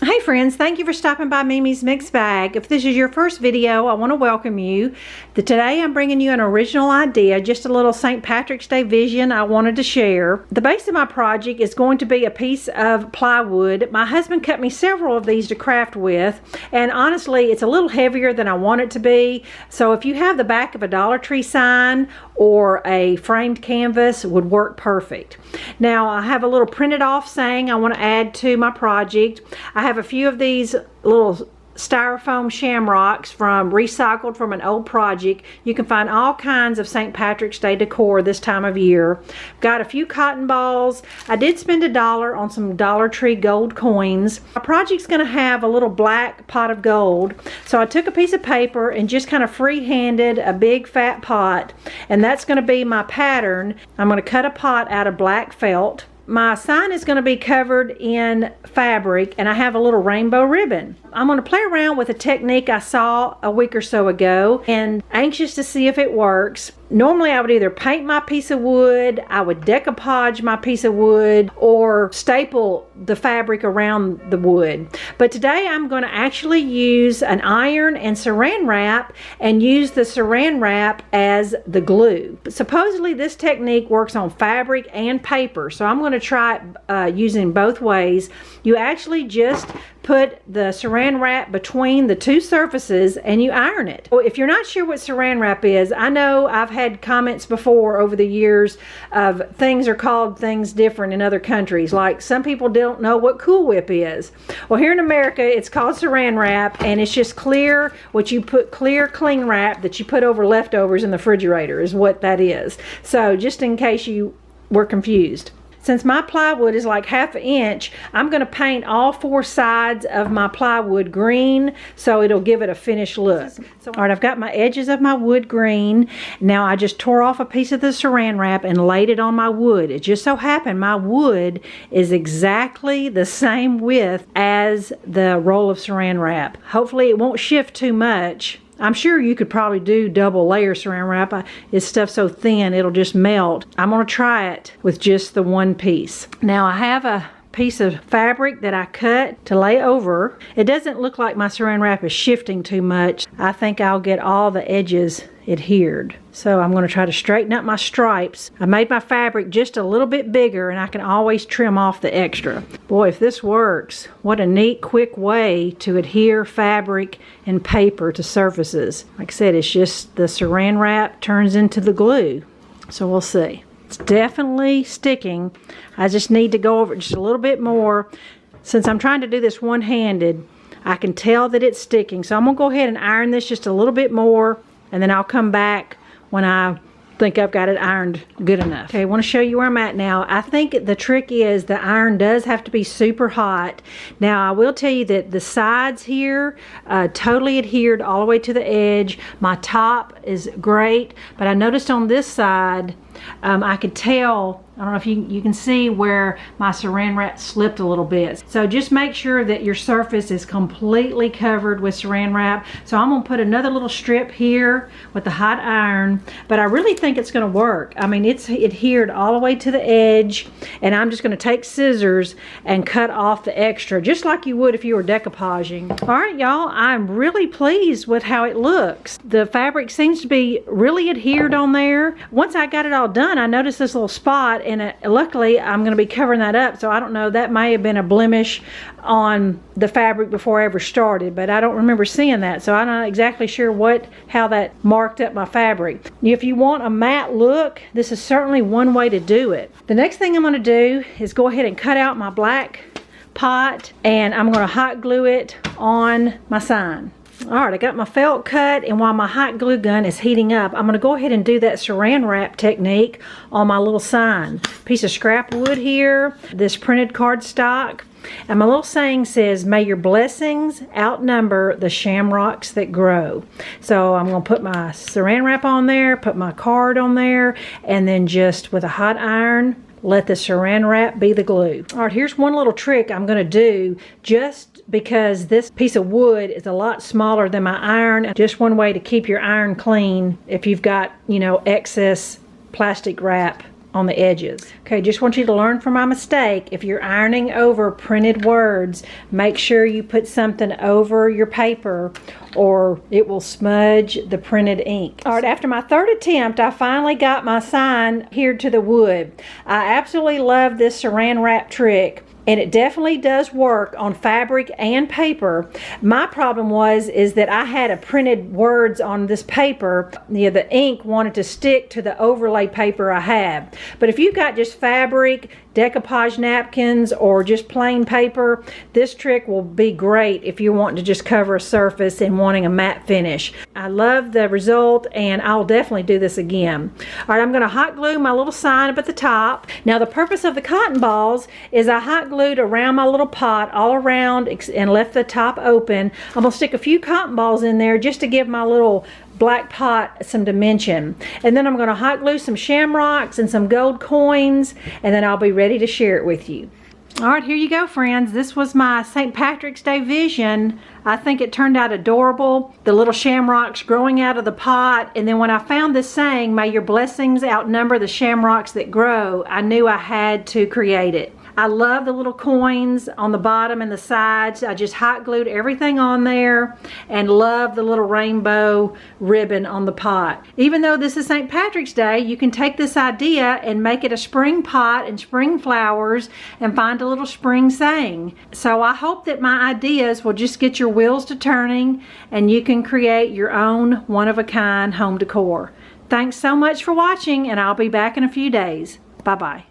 Hey friends, thank you for stopping by Mimi's Mixed Bag. If this is your first video, I want to welcome you. Today I'm bringing you an original idea, just a little St. Patrick's Day vision I wanted to share. The base of my project is going to be a piece of plywood. My husband cut me several of these to craft with, and honestly it's a little heavier than I want it to be. So if you have the back of a Dollar Tree sign or a framed canvas, would work perfect. Now I have a little printed off saying I want to add to my project. I have a few of these little styrofoam shamrocks recycled from an old project. You can find all kinds of St. Patrick's Day decor this time of year. Got a few cotton balls. I did spend $1 on some Dollar Tree gold coins. My project's going to have a little black pot of gold, so I took a piece of paper and just kind of free-handed a big fat pot, and that's going to be my pattern. I'm going to cut a pot out of black felt. My sign is going to be covered in fabric, and I have a little rainbow ribbon. I'm going to play around with a technique I saw a week or so ago and anxious to see if it works. Normally I would either paint my piece of wood, I would decoupage my piece of wood, or staple the fabric around the wood. But today I'm going to actually use an iron and saran wrap and use the saran wrap as the glue. Supposedly this technique works on fabric and paper, so I'm going to try it using both ways. You actually just put the saran wrap between the two surfaces and you iron it. Well, if you're not sure what saran wrap is, I know I've had comments before over the years of things are called things different in other countries. Like some people don't know what Cool Whip is. Well, here in America it's called saran wrap, and it's just clear, clear cling wrap that you put over leftovers in the refrigerator is what that is. So just in case you were confused. Since my plywood is like 1/2 inch, I'm going to paint all 4 sides of my plywood green so it'll give it a finished look. Alright, I've got my edges of my wood green. Now I just tore off a piece of the saran wrap and laid it on my wood. It just so happened my wood is exactly the same width as the roll of saran wrap. Hopefully it won't shift too much. I'm sure you could probably do double layer saran wrap. This stuff's so thin it'll just melt. I'm going to try it with just the one piece. Now I have a piece of fabric that I cut to lay over. It doesn't look like my saran wrap is shifting too much. I think I'll get all the edges adhered. So I'm going to try to straighten up my stripes. I made my fabric just a little bit bigger, and I can always trim off the extra. Boy, if this works, what a neat quick way to adhere fabric and paper to surfaces. Like I said, it's just the saran wrap turns into the glue. So we'll see. It's definitely sticking. I just need to go over it just a little bit more. Since I'm trying to do this one-handed, I can tell that it's sticking. So I'm going to go ahead and iron this just a little bit more, and then I'll come back when I think I've got it ironed good enough. Okay, I want to show you where I'm at now. I think the trick is the iron does have to be super hot. Now I will tell you that the sides here totally adhered all the way to the edge. My top is great, but I noticed on this side I could tell, I don't know if you can see where my saran wrap slipped a little bit. So just make sure that your surface is completely covered with saran wrap. So I'm going to put another little strip here with the hot iron, but I really think it's going to work. I mean, it's adhered all the way to the edge, and I'm just going to take scissors and cut off the extra, just like you would if you were decoupaging. All right, y'all, I'm really pleased with how it looks. The fabric seems to be really adhered on there. Once I got it all done, I noticed this little spot, and luckily I'm going to be covering that up, so I don't know, that may have been a blemish on the fabric before I ever started, but I don't remember seeing that, so I'm not exactly sure how that marked up my fabric. If you want a matte look, this is certainly one way to do it. The next thing I'm going to do is go ahead and cut out my black pot, and I'm going to hot glue it on my sign. Alright, I got my felt cut, and while my hot glue gun is heating up, I'm going to go ahead and do that saran wrap technique on my little sign. Piece of scrap wood here, this printed cardstock, and my little saying says, "May your blessings outnumber the shamrocks that grow." So I'm going to put my saran wrap on there, put my card on there, and then just with a hot iron, let the saran wrap be the glue. Alright, here's one little trick I'm going to do just because this piece of wood is a lot smaller than my iron. Just one way to keep your iron clean if you've got, you know, excess plastic wrap on the edges. Okay, just want you to learn from my mistake. If you're ironing over printed words, make sure you put something over your paper or it will smudge the printed ink. All right, after my third attempt, I finally got my sign adhered to the wood. I absolutely love this saran wrap trick. And it definitely does work on fabric and paper. My problem is that I had a printed words on this paper. You know, the ink wanted to stick to the overlay paper I have. But if you've got just fabric, decoupage napkins, or just plain paper, this trick will be great if you're wanting to just cover a surface and wanting a matte finish. I love the result, and I'll definitely do this again. All right, I'm going to hot glue my little sign up at the top. Now, the purpose of the cotton balls is I hot glued around my little pot all around and left the top open. I'm going to stick a few cotton balls in there just to give my little black pot some dimension. And then I'm going to hot glue some shamrocks and some gold coins, and then I'll be ready to share it with you. All right, here you go, friends. This was my St. Patrick's Day vision. I think it turned out adorable. The little shamrocks growing out of the pot. And then when I found this saying, "May your blessings outnumber the shamrocks that grow," I knew I had to create it. I love the little coins on the bottom and the sides. I just hot glued everything on there, and love the little rainbow ribbon on the pot. Even though this is St. Patrick's Day, you can take this idea and make it a spring pot and spring flowers and find a little spring saying. So I hope that my ideas will just get your wheels to turning and you can create your own one-of-a-kind home decor. Thanks so much for watching, and I'll be back in a few days. Bye-bye.